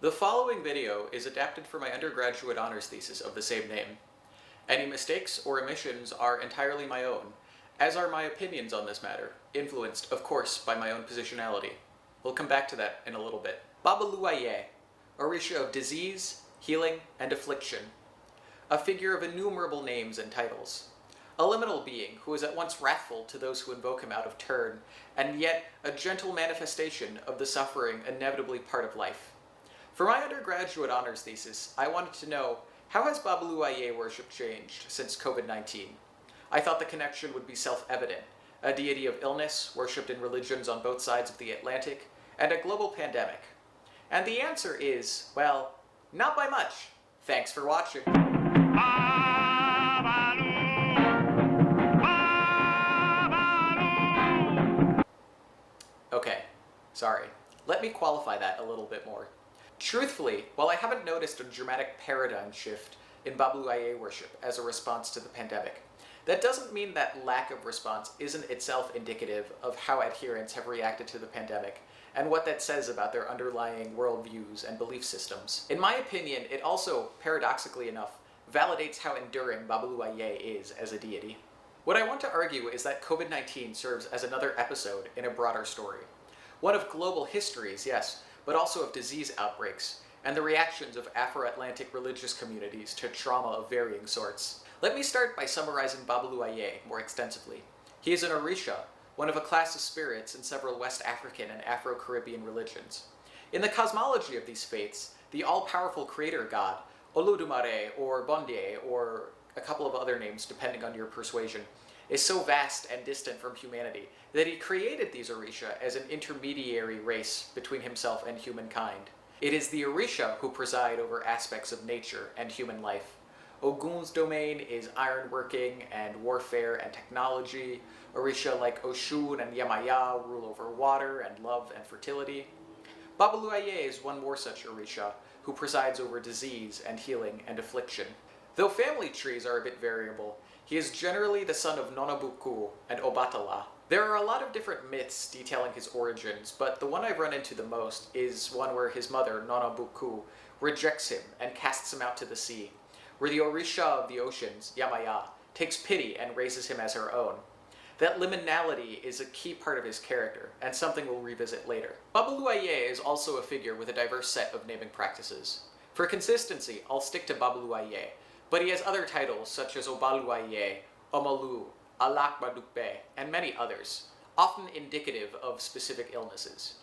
The following video is adapted from my undergraduate honors thesis of the same name. Any mistakes or omissions are entirely my own, as are my opinions on this matter, influenced, of course, by my own positionality. We'll come back to that in a little bit. Babalú Ayé, Orisha of disease, healing, and affliction. A figure of innumerable names and titles. A liminal being who is at once wrathful to those who invoke him out of turn, and yet a gentle manifestation of the suffering inevitably part of life. For my undergraduate honors thesis, I wanted to know, how has Babalú Ayé worship changed since COVID-19? I thought the connection would be self-evident, a deity of illness, worshipped in religions on both sides of the Atlantic, and a global pandemic. And the answer is, well, not by much. Thanks for watching. Okay, sorry. Let me qualify that a little bit more. Truthfully, while I haven't noticed a dramatic paradigm shift in Babalú Ayé worship as a response to the pandemic, that doesn't mean that lack of response isn't itself indicative of how adherents have reacted to the pandemic and what that says about their underlying worldviews and belief systems. In my opinion, it also, paradoxically enough, validates how enduring Babalú Ayé is as a deity. What I want to argue is that COVID-19 serves as another episode in a broader story. One of global histories, yes, but also of disease outbreaks, and the reactions of Afro-Atlantic religious communities to trauma of varying sorts. Let me start by summarizing Babalú Ayé more extensively. He is an Orisha, one of a class of spirits in several West African and Afro-Caribbean religions. In the cosmology of these faiths, the all-powerful creator god, Olódùmarè or Bembé, or a couple of other names depending on your persuasion, is so vast and distant from humanity that he created these Orisha as an intermediary race between himself and humankind. It is the Orisha who preside over aspects of nature and human life. Ogun's domain is ironworking and warfare and technology. Orisha like Oshun and Yemaya rule over water and love and fertility. Babalú Ayé is one more such Orisha who presides over disease and healing and affliction. Though family trees are a bit variable, he is generally the son of Nonabuku and Obatala. There are a lot of different myths detailing his origins, but the one I've run into the most is one where his mother, Nonabuku, rejects him and casts him out to the sea, where the Orisha of the oceans, Yemaya, takes pity and raises him as her own. That liminality is a key part of his character, and something we'll revisit later. Babalú Ayé is also a figure with a diverse set of naming practices. For consistency, I'll stick to Babalú Ayé, but he has other titles such as Obalú Ayé, Omalu, Alakbadukbe, and many others, often indicative of specific illnesses.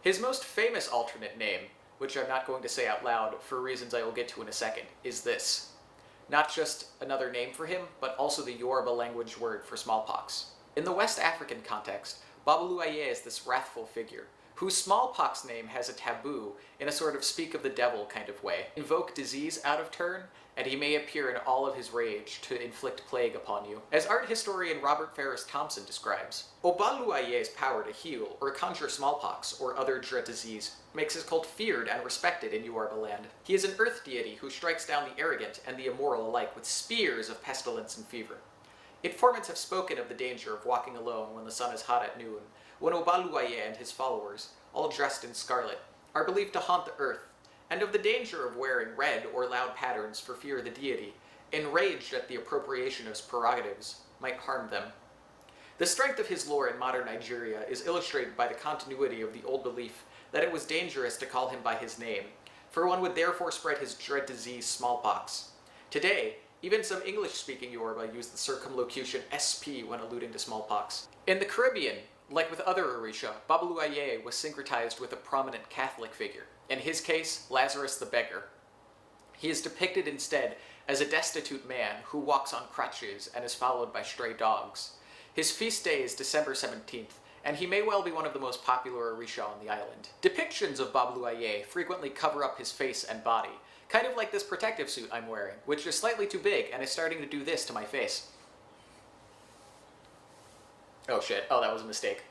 His most famous alternate name, which I'm not going to say out loud for reasons I will get to in a second, is this. Not just another name for him, but also the Yoruba language word for smallpox. In the West African context, Babalú Ayé is this wrathful figure, whose smallpox name has a taboo in a sort of speak of the devil kind of way. Invoke disease out of turn, and he may appear in all of his rage to inflict plague upon you. As art historian Robert Ferris Thompson describes, Babalú Ayé's power to heal or conjure smallpox or other dread disease makes his cult feared and respected in Yoruba land. He is an earth deity who strikes down the arrogant and the immoral alike with spears of pestilence and fever. Informants have spoken of the danger of walking alone when the sun is hot at noon, when Babalú Ayé and his followers, all dressed in scarlet, are believed to haunt the earth, and of the danger of wearing red or loud patterns for fear the deity, enraged at the appropriation of his prerogatives, might harm them. The strength of his lore in modern Nigeria is illustrated by the continuity of the old belief that it was dangerous to call him by his name, for one would therefore spread his dread disease smallpox. Today, even some English-speaking Yoruba use the circumlocution SP when alluding to smallpox. In the Caribbean, like with other Orisha, Babalú Ayé was syncretized with a prominent Catholic figure. In his case, Lazarus the beggar. He is depicted instead as a destitute man who walks on crutches and is followed by stray dogs. His feast day is December 17th, and he may well be one of the most popular Orisha on the island. Depictions of Babalú Ayé frequently cover up his face and body, kind of like this protective suit I'm wearing, which is slightly too big and is starting to do this to my face. Oh shit, oh that was a mistake.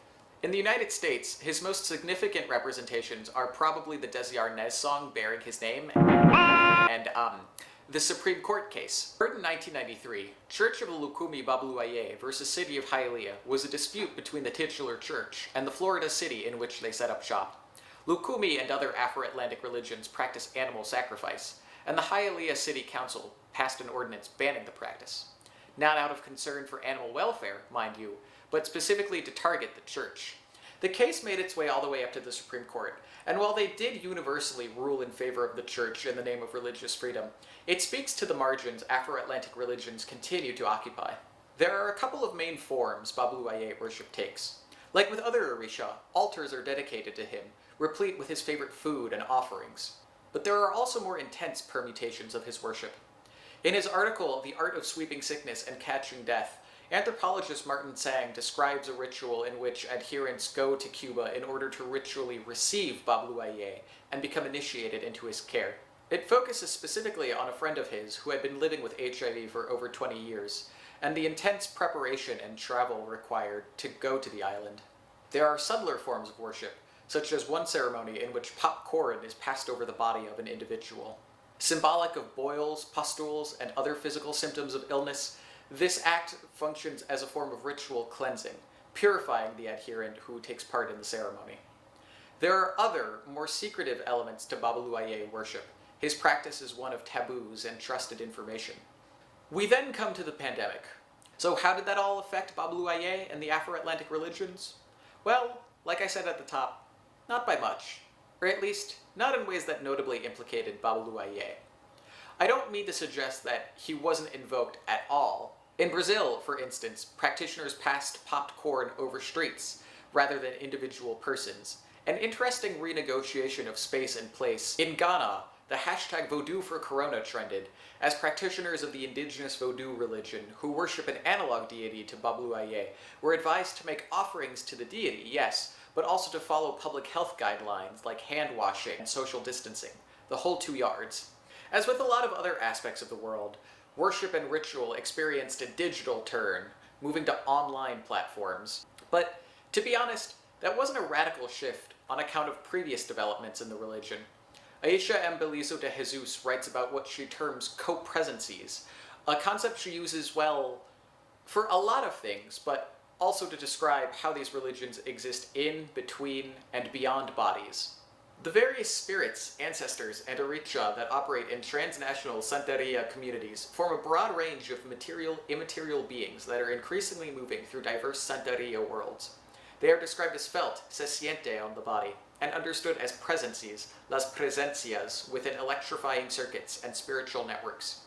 In the United States, his most significant representations are probably the Desi Arnaz song bearing his name and the Supreme Court case. Heard in 1993, Church of Olukumi Babalú Ayé versus City of Hialeah was a dispute between the titular church and the Florida city in which they set up shop. Lukumi and other Afro-Atlantic religions practice animal sacrifice, and the Hialeah City Council passed an ordinance banning the practice. Not out of concern for animal welfare, mind you, but specifically to target the church. The case made its way all the way up to the Supreme Court, and while they did universally rule in favor of the church in the name of religious freedom, it speaks to the margins Afro-Atlantic religions continue to occupy. There are a couple of main forms Babalu Ayé worship takes. Like with other Orisha, altars are dedicated to him, replete with his favorite food and offerings. But there are also more intense permutations of his worship. In his article, The Art of Sweeping Sickness and Catching Death, anthropologist Martin Tsang describes a ritual in which adherents go to Cuba in order to ritually receive Babalu Ayé and become initiated into his care. It focuses specifically on a friend of his who had been living with HIV for over 20 years, and the intense preparation and travel required to go to the island. There are subtler forms of worship, such as one ceremony in which popcorn is passed over the body of an individual. Symbolic of boils, pustules, and other physical symptoms of illness, this act functions as a form of ritual cleansing, purifying the adherent who takes part in the ceremony. There are other, more secretive elements to Babalu Ayé worship. His practice is one of taboos and trusted information. We then come to the pandemic. So how did that all affect Babalu Ayé and the Afro-Atlantic religions? Well, like I said at the top, not by much. Or at least, not in ways that notably implicated Babalu Ayé. I don't mean to suggest that he wasn't invoked at all. In Brazil, for instance, practitioners passed popped corn over streets, rather than individual persons. An interesting renegotiation of space and place. In Ghana, the hashtag Vodou for Corona trended, as practitioners of the indigenous Vodou religion, who worship an analog deity to Babalu Ayé, were advised to make offerings to the deity, yes, but also to follow public health guidelines like hand washing and social distancing, the whole 2 yards. As with a lot of other aspects of the world, worship and ritual experienced a digital turn, moving to online platforms. But, to be honest, that wasn't a radical shift on account of previous developments in the religion. Aisha Embelizo de Jesus writes about what she terms co-presencies, a concept she uses, well, for a lot of things, but also to describe how these religions exist in, between, and beyond bodies. The various spirits, ancestors, and Orisha that operate in transnational Santeria communities form a broad range of material, immaterial beings that are increasingly moving through diverse Santeria worlds. They are described as felt, se siente, on the body, and understood as presencies, las presencias, within electrifying circuits and spiritual networks.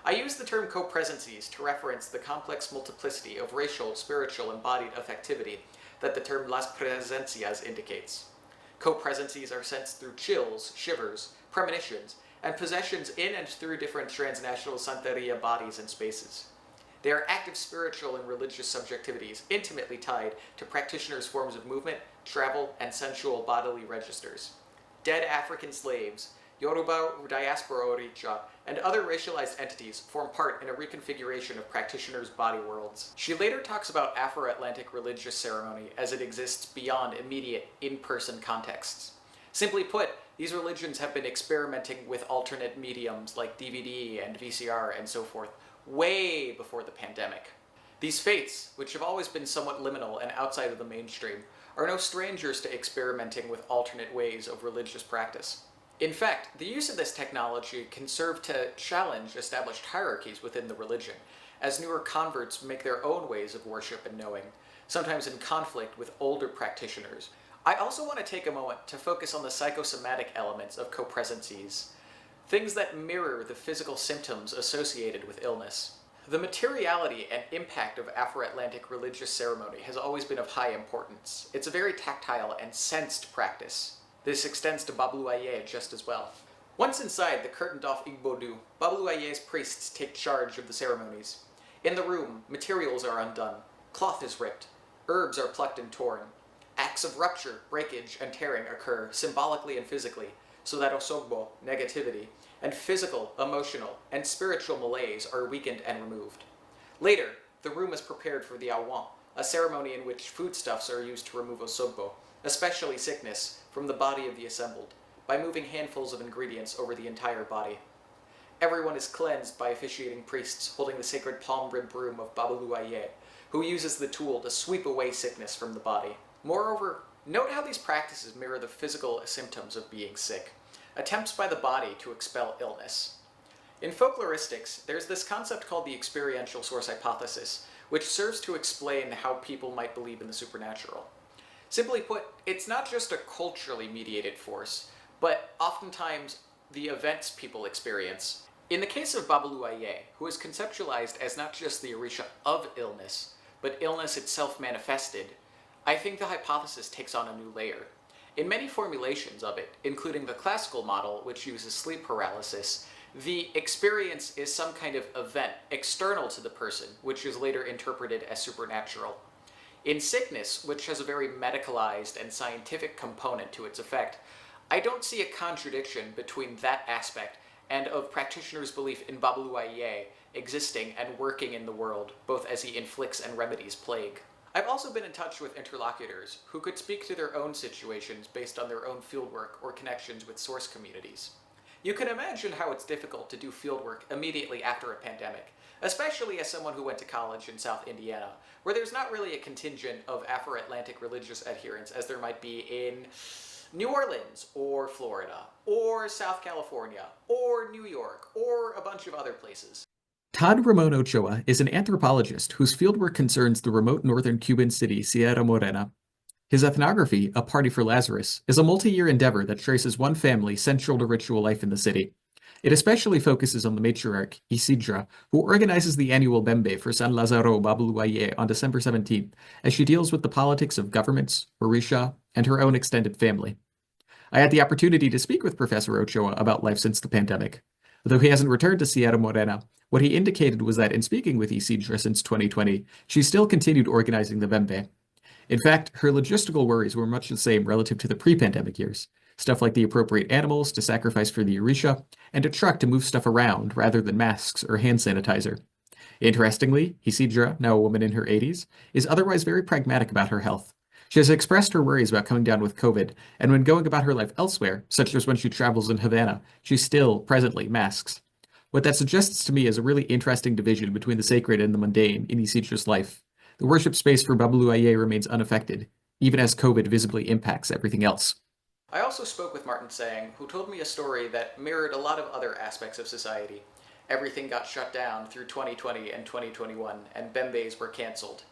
I use the term co-presencies to reference the complex multiplicity of racial, spiritual, embodied affectivity that the term las presencias indicates. Co-presencies are sensed through chills, shivers, premonitions, and possessions in and through different transnational Santeria bodies and spaces. They are active spiritual and religious subjectivities intimately tied to practitioners' forms of movement, travel, and sensual bodily registers. Dead African slaves, Yoruba diaspora Orisha, and other racialized entities form part in a reconfiguration of practitioners' body worlds. She later talks about Afro-Atlantic religious ceremony as it exists beyond immediate, in-person contexts. Simply put, these religions have been experimenting with alternate mediums like DVD and VCR and so forth, way before the pandemic. These faiths, which have always been somewhat liminal and outside of the mainstream, are no strangers to experimenting with alternate ways of religious practice. In fact, the use of this technology can serve to challenge established hierarchies within the religion, as newer converts make their own ways of worship and knowing, sometimes in conflict with older practitioners. I also want to take a moment to focus on the psychosomatic elements of co-presencies, things that mirror the physical symptoms associated with illness. The materiality and impact of Afro-Atlantic religious ceremony has always been of high importance. It's a very tactile and sensed practice. This extends to Babalu Ayé just as well. Once inside the curtained-off Igbodu, Babalu Ayé's priests take charge of the ceremonies. In the room, materials are undone, cloth is ripped, herbs are plucked and torn. Acts of rupture, breakage, and tearing occur symbolically and physically, so that osogbo, negativity, and physical, emotional, and spiritual malaise are weakened and removed. Later, the room is prepared for the awan, a ceremony in which foodstuffs are used to remove osogbo, especially sickness, from the body of the assembled, by moving handfuls of ingredients over the entire body. Everyone is cleansed by officiating priests holding the sacred palm-ribbed broom of Babalu Ayé, who uses the tool to sweep away sickness from the body. Moreover, Note how these practices mirror the physical symptoms of being sick, attempts by the body to expel illness. In folkloristics, there's this concept called the experiential source hypothesis, which serves to explain how people might believe in the supernatural. Simply put, it's not just a culturally mediated force, but oftentimes the events people experience. In the case of Babalú Ayé, who is conceptualized as not just the Orisha of illness, but illness itself manifested, I think the hypothesis takes on a new layer. In many formulations of it, including the classical model, which uses sleep paralysis, the experience is some kind of event external to the person, which is later interpreted as supernatural. In sickness, which has a very medicalized and scientific component to its effect, I don't see a contradiction between that aspect and of practitioners' belief in Babalú Ayé existing and working in the world, both as he inflicts and remedies plague. I've also been in touch with interlocutors who could speak to their own situations based on their own fieldwork or connections with source communities. You can imagine how it's difficult to do fieldwork immediately after a pandemic, especially as someone who went to college in South Indiana, where there's not really a contingent of Afro-Atlantic religious adherents as there might be in New Orleans, or Florida, or South California, or New York, or a bunch of other places. Todd Ramon Ochoa is an anthropologist whose fieldwork concerns the remote northern Cuban city Sierra Morena. His ethnography, A Party for Lazarus, is a multi-year endeavor that traces one family central to ritual life in the city. It especially focuses on the matriarch, Isidra, who organizes the annual Bembé for San Lazaro Babalú Ayé on December 17th, as she deals with the politics of governments, Orisha, and her own extended family. I had the opportunity to speak with Professor Ochoa about life since the pandemic. Though he hasn't returned to Sierra Morena, what he indicated was that in speaking with Isidra since 2020, she still continued organizing the Bembé. In fact, her logistical worries were much the same relative to the pre-pandemic years. Stuff like the appropriate animals to sacrifice for the Orisha, and a truck to move stuff around rather than masks or hand sanitizer. Interestingly, Isidra, now a woman in her 80s, is otherwise very pragmatic about her health. She has expressed her worries about coming down with COVID, and when going about her life elsewhere, such as when she travels in Havana, she still, presently, masks. What that suggests to me is a really interesting division between the sacred and the mundane in Isidra's life. The worship space for Babalú Ayé remains unaffected, even as COVID visibly impacts everything else. I also spoke with Martin Sang, who told me a story that mirrored a lot of other aspects of society. Everything got shut down through 2020 and 2021, and Bembés were cancelled.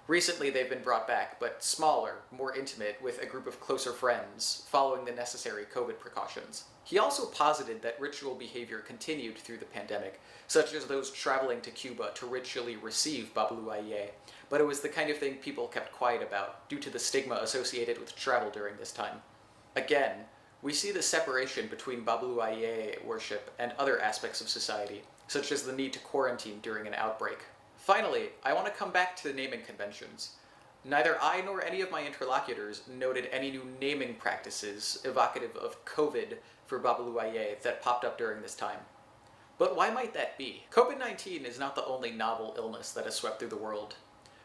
Recently they've been brought back, but smaller, more intimate, with a group of closer friends, following the necessary COVID precautions. He also posited that ritual behavior continued through the pandemic, such as those traveling to Cuba to ritually receive Babalú Ayé, but it was the kind of thing people kept quiet about due to the stigma associated with travel during this time. Again, we see the separation between Babalú Ayé worship and other aspects of society, such as the need to quarantine during an outbreak. Finally, I want to come back to the naming conventions. Neither I nor any of my interlocutors noted any new naming practices evocative of COVID for Babalú Ayé that popped up during this time. But why might that be? COVID-19 is not the only novel illness that has swept through the world.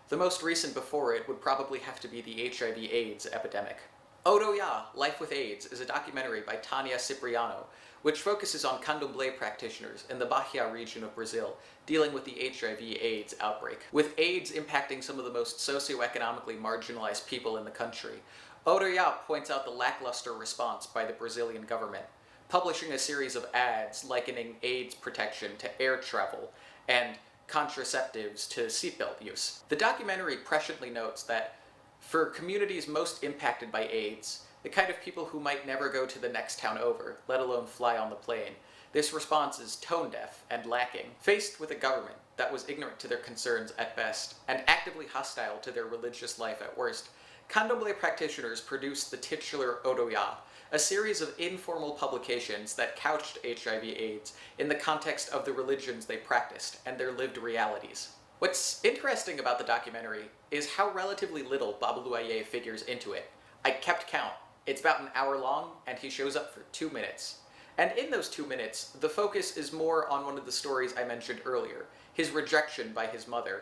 The most recent before it would probably have to be the HIV/AIDS epidemic. Odoya, Life with AIDS, is a documentary by Tania Cipriano, which focuses on candomblé practitioners in the Bahia region of Brazil, dealing with the HIV/AIDS outbreak. With AIDS impacting some of the most socioeconomically marginalized people in the country, Odoya points out the lackluster response by the Brazilian government, publishing a series of ads likening AIDS protection to air travel and contraceptives to seatbelt use. The documentary presciently notes that for communities most impacted by AIDS, the kind of people who might never go to the next town over, let alone fly on the plane, this response is tone-deaf and lacking. Faced with a government that was ignorant to their concerns at best, and actively hostile to their religious life at worst, candomblé practitioners produced the titular Odoya, a series of informal publications that couched HIV/AIDS in the context of the religions they practiced and their lived realities. What's interesting about the documentary is how relatively little Babalú Ayé figures into it. I kept count. It's about an hour long, and he shows up for 2 minutes. And in those 2 minutes, the focus is more on one of the stories I mentioned earlier, his rejection by his mother.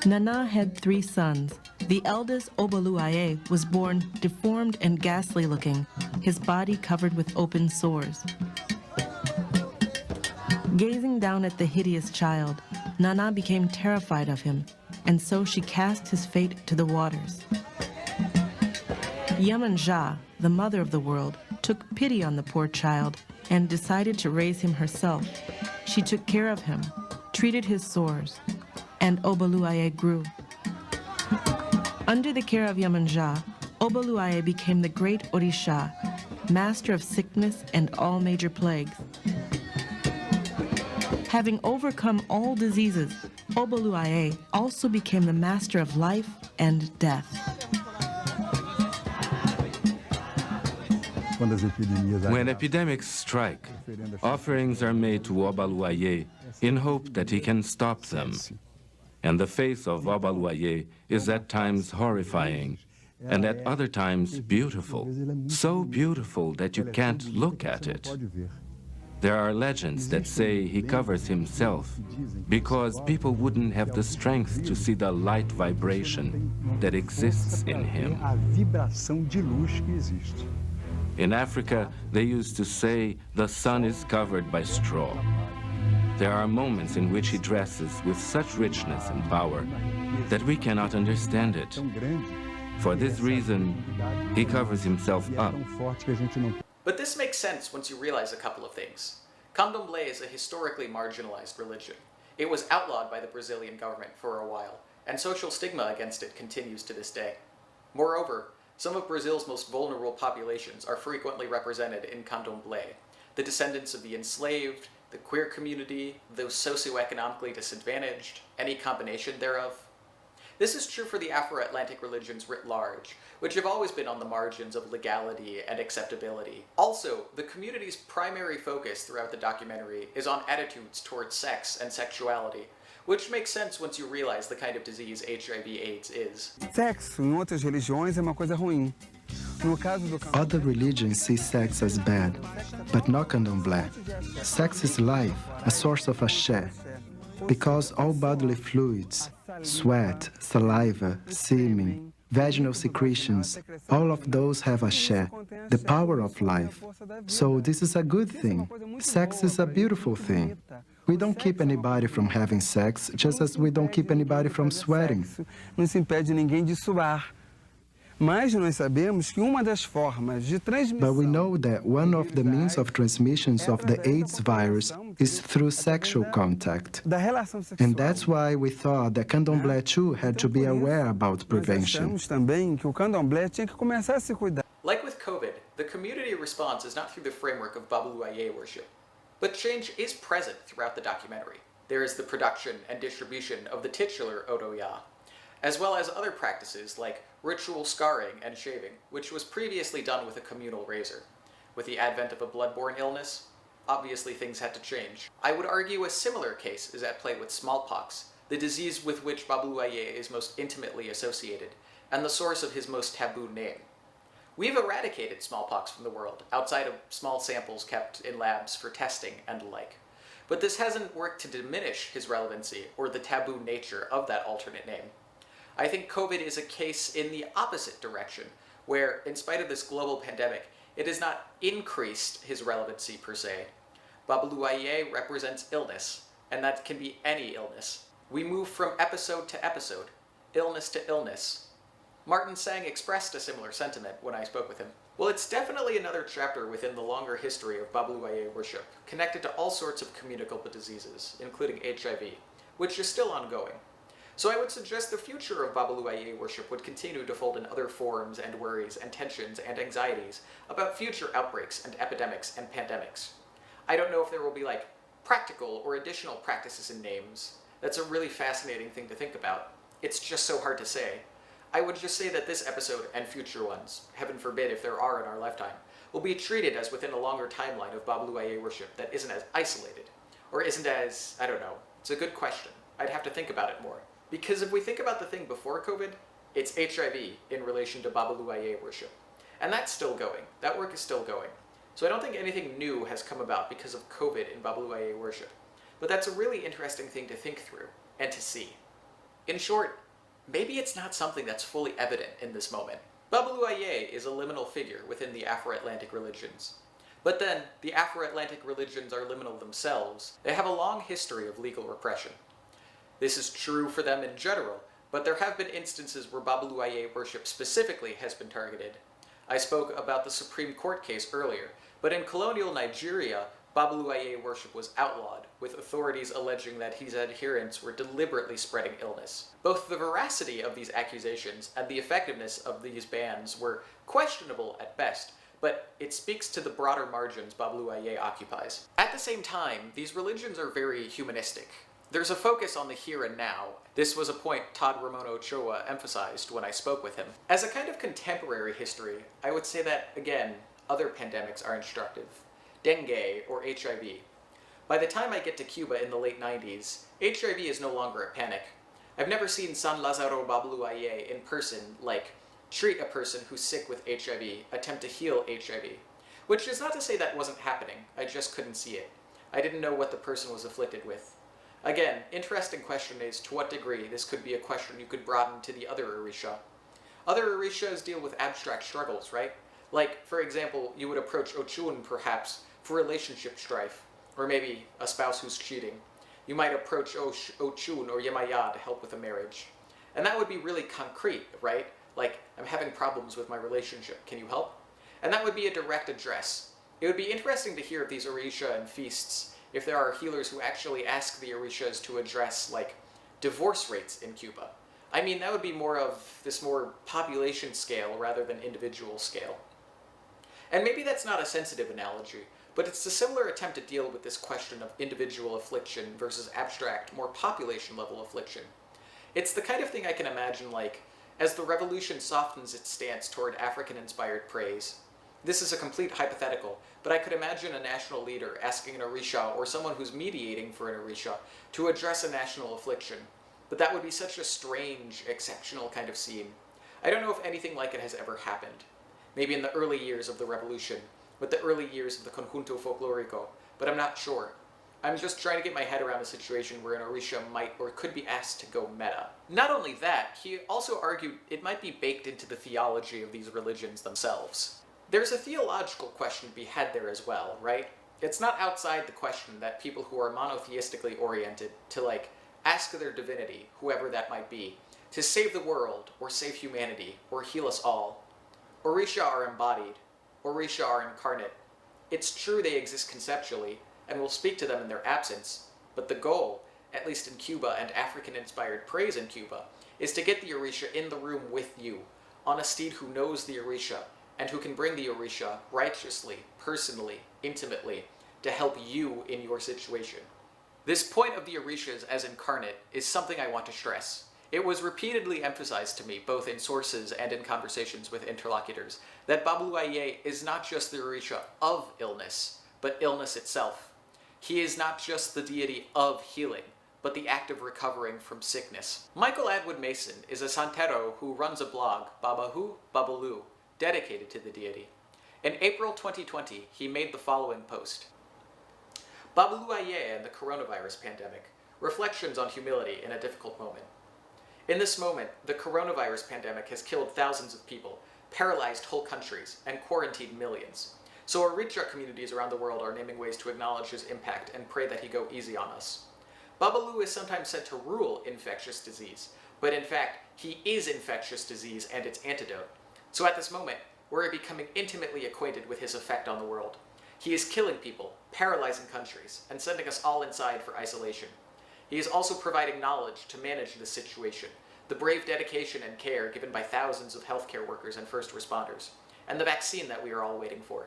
Nana had 3 sons. The eldest, Babalú Ayé, was born deformed and ghastly looking, his body covered with open sores. Gazing down at the hideous child, Nana became terrified of him, and so she cast his fate to the waters. Yemanja, the mother of the world, took pity on the poor child and decided to raise him herself. She took care of him, treated his sores, and Babalu-Aye grew. Under the care of Yemanja, Babalu-Aye became the great Orisha, master of sickness and all major plagues. Having overcome all diseases, Babalu-Aye also became the master of life and death. When epidemics strike, offerings are made to Babalu-Aye in hope that he can stop them. And the face of Babalu-Aye is at times horrifying, and at other times beautiful, so beautiful that you can't look at it. There are legends that say he covers himself because people wouldn't have the strength to see the light vibration that exists in him. In Africa, they used to say the sun is covered by straw. There are moments in which he dresses with such richness and power that we cannot understand it. For this reason, he covers himself up. But this makes sense once you realize a couple of things. Candomblé is a historically marginalized religion. It was outlawed by the Brazilian government for a while, and social stigma against it continues to this day. Moreover, some of Brazil's most vulnerable populations are frequently represented in Candomblé: the descendants of the enslaved, the queer community, those socioeconomically disadvantaged, any combination thereof. This is true for the Afro-Atlantic religions writ large, which have always been on the margins of legality and acceptability. Also, the community's primary focus throughout the documentary is on attitudes towards sex and sexuality, which makes sense once you realize the kind of disease HIV/AIDS is. Sexo em outras religiões é uma coisa ruim. No caso do Other religions see sex as bad, but not Candomblé. Sex is life, a source of axé, because all bodily fluids, sweat, saliva, semen, vaginal secretions, all of those have axé, the power of life. So this is a good thing. Sex is a beautiful thing. We don't keep anybody from having sex, just as we don't keep anybody from sweating. Não se impede ninguém de suar. Mas nós sabemos que uma das formas de transmissão. But we know that one of the means of transmissions of the AIDS virus is through sexual contact. And that's why we thought that Candomblé too had to be aware about prevention. Também que o Candomblé tinha que começar a se cuidar. Like with COVID, the community response is not through the framework of Babalu-Aye worship. But change is present throughout the documentary. There is the production and distribution of the titular Odoya, as well as other practices like ritual scarring and shaving, which was previously done with a communal razor. With the advent of a blood-borne illness, obviously things had to change. I would argue a similar case is at play with smallpox, the disease with which Babalu-Aye is most intimately associated, and the source of his most taboo name. We've eradicated smallpox from the world, outside of small samples kept in labs for testing and the like. But this hasn't worked to diminish his relevancy or the taboo nature of that alternate name. I think COVID is a case in the opposite direction, where, in spite of this global pandemic, it has not increased his relevancy per se. Babalu-Aye represents illness, and that can be any illness. We move from episode to episode, illness to illness. Martin Sang expressed a similar sentiment when I spoke with him. Well, it's definitely another chapter within the longer history of Babalu-Aye worship, connected to all sorts of communicable diseases, including HIV, which is still ongoing. So I would suggest the future of Babalu-Aye worship would continue to fold in other forms and worries and tensions and anxieties about future outbreaks and epidemics and pandemics. I don't know if there will be like practical or additional practices and names. That's a really fascinating thing to think about. It's just so hard to say. I would just say that this episode and future ones, heaven forbid if there are in our lifetime, will be treated as within a longer timeline of Babalu-Aye worship that isn't as isolated, or isn't as, I don't know. It's a good question. I'd have to think about it more. Because if we think about the thing before COVID, it's HIV in relation to Babalu-Aye worship. And that's still going. That work is still going. So I don't think anything new has come about because of COVID in Babalu-Aye worship. But that's a really interesting thing to think through and to see. In short, maybe it's not something that's fully evident in this moment. Babalu-Aye is a liminal figure within the Afro-Atlantic religions. But then, the Afro-Atlantic religions are liminal themselves. They have a long history of legal repression. This is true for them in general, but there have been instances where Babalu-Aye worship specifically has been targeted. I spoke about the Supreme Court case earlier, but in colonial Nigeria, Babalu Ayé worship was outlawed, with authorities alleging that his adherents were deliberately spreading illness. Both the veracity of these accusations and the effectiveness of these bans were questionable at best, but it speaks to the broader margins Babalu Ayé occupies. At the same time, these religions are very humanistic. There's a focus on the here and now. This was a point Todd Ramon Ochoa emphasized when I spoke with him. As a kind of contemporary history, I would say that, again, other pandemics are instructive. Dengue, or HIV. By the time I get to Cuba in the late 90s, HIV is no longer a panic. I've never seen San Lazaro Babalu Ayé in person, like, treat a person who's sick with HIV, attempt to heal HIV. Which is not to say that wasn't happening, I just couldn't see it. I didn't know what the person was afflicted with. Again, interesting question is to what degree this could be a question you could broaden to the other Orisha. Other Orishas deal with abstract struggles, right? Like, for example, you would approach Ochun, perhaps, for relationship strife, or maybe a spouse who's cheating. You might approach Ochun or Yemaya to help with a marriage. And that would be really concrete, right? Like, I'm having problems with my relationship, can you help? And that would be a direct address. It would be interesting to hear of these Orisha and feasts, if there are healers who actually ask the Orishas to address, like, divorce rates in Cuba. I mean, that would be more of this more population scale rather than individual scale. And maybe that's not a sensitive analogy, but it's a similar attempt to deal with this question of individual affliction versus abstract, more population-level affliction. It's the kind of thing I can imagine, like, as the revolution softens its stance toward African-inspired praise. This is a complete hypothetical, but I could imagine a national leader asking an Orisha or someone who's mediating for an Orisha to address a national affliction. But that would be such a strange, exceptional kind of scene. I don't know if anything like it has ever happened. Maybe in the early years of the revolution, with the early years of the Conjunto Folklorico, but I'm not sure. I'm just trying to get my head around a situation where an Orisha might or could be asked to go meta. Not only that, he also argued it might be baked into the theology of these religions themselves. There's a theological question to be had there as well, right? It's not outside the question that people who are monotheistically oriented to, like, ask their divinity, whoever that might be, to save the world, or save humanity, or heal us all. Orisha are embodied. Orisha are incarnate. It's true they exist conceptually, and we'll speak to them in their absence, but the goal, at least in Cuba and African-inspired praise in Cuba, is to get the Orisha in the room with you, on a steed who knows the Orisha, and who can bring the Orisha righteously, personally, intimately, to help you in your situation. This point of the Orishas as incarnate is something I want to stress. It was repeatedly emphasized to me, both in sources and in conversations with interlocutors, that Babalu Ayé is not just the Orisha of illness, but illness itself. He is not just the deity of healing, but the act of recovering from sickness. Michael Atwood Mason is a santero who runs a blog, Babalu, dedicated to the deity. In April 2020, he made the following post. Babalu Ayé and the coronavirus pandemic, reflections on humility in a difficult moment. In this moment, the coronavirus pandemic has killed thousands of people, paralyzed whole countries, and quarantined millions. So Orisha communities around the world are naming ways to acknowledge his impact and pray that he go easy on us. Babalu is sometimes said to rule infectious disease, but in fact, he is infectious disease and its antidote. So at this moment, we're becoming intimately acquainted with his effect on the world. He is killing people, paralyzing countries, and sending us all inside for isolation. He is also providing knowledge to manage this situation, the brave dedication and care given by thousands of healthcare workers and first responders, and the vaccine that we are all waiting for.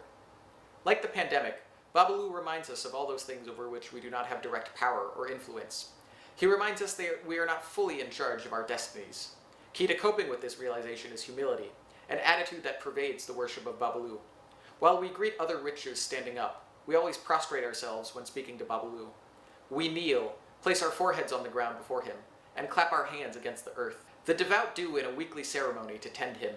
Like the pandemic, Babalu reminds us of all those things over which we do not have direct power or influence. He reminds us that we are not fully in charge of our destinies. Key to coping with this realization is humility, an attitude that pervades the worship of Babalu. While we greet other riches standing up, we always prostrate ourselves when speaking to Babalu. We kneel, place our foreheads on the ground before him, and clap our hands against the earth. The devout do in a weekly ceremony to tend him.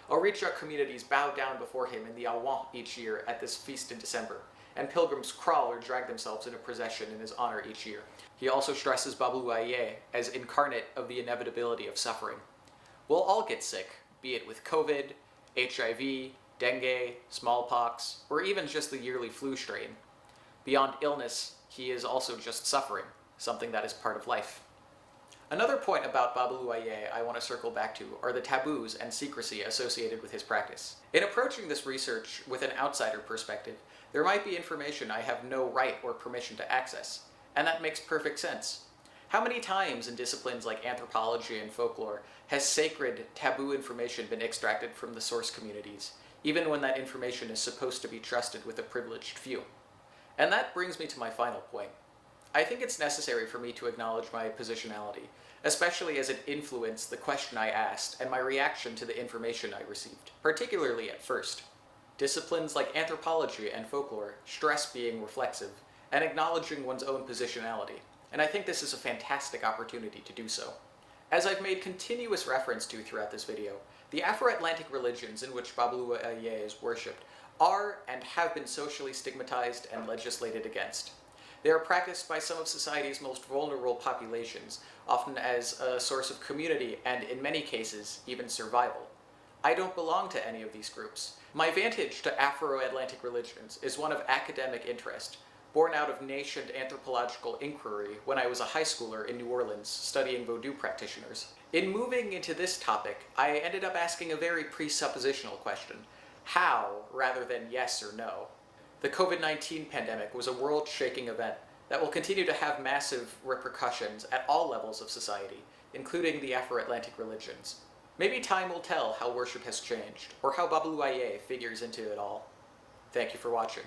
Orisha communities bow down before him in the Awan each year at this feast in December, and pilgrims crawl or drag themselves in a procession in his honor each year. He also stresses Babalu Ayé as incarnate of the inevitability of suffering. We'll all get sick, be it with COVID, HIV, dengue, smallpox, or even just the yearly flu strain. Beyond illness, he is also just suffering, something that is part of life. Another point about Babalu Ayé I want to circle back to are the taboos and secrecy associated with his practice. In approaching this research with an outsider perspective, there might be information I have no right or permission to access, and that makes perfect sense. How many times in disciplines like anthropology and folklore has sacred, taboo information been extracted from the source communities, even when that information is supposed to be trusted with a privileged few? And that brings me to my final point. I think it's necessary for me to acknowledge my positionality, especially as it influenced the question I asked and my reaction to the information I received, particularly at first. Disciplines like anthropology and folklore stress being reflexive and acknowledging one's own positionality, and I think this is a fantastic opportunity to do so. As I've made continuous reference to throughout this video, the Afro-Atlantic religions in which Babalu Ayé is worshipped are and have been socially stigmatized and legislated against. They are practiced by some of society's most vulnerable populations, often as a source of community and, in many cases, even survival. I don't belong to any of these groups. My vantage to Afro-Atlantic religions is one of academic interest, born out of nascent anthropological inquiry when I was a high schooler in New Orleans studying Vodou practitioners. In moving into this topic, I ended up asking a very presuppositional question: how, rather than yes or no. The COVID-19 pandemic was a world-shaking event that will continue to have massive repercussions at all levels of society, including the Afro-Atlantic religions. Maybe time will tell how worship has changed, or how Babalu Ayé figures into it all. Thank you for watching.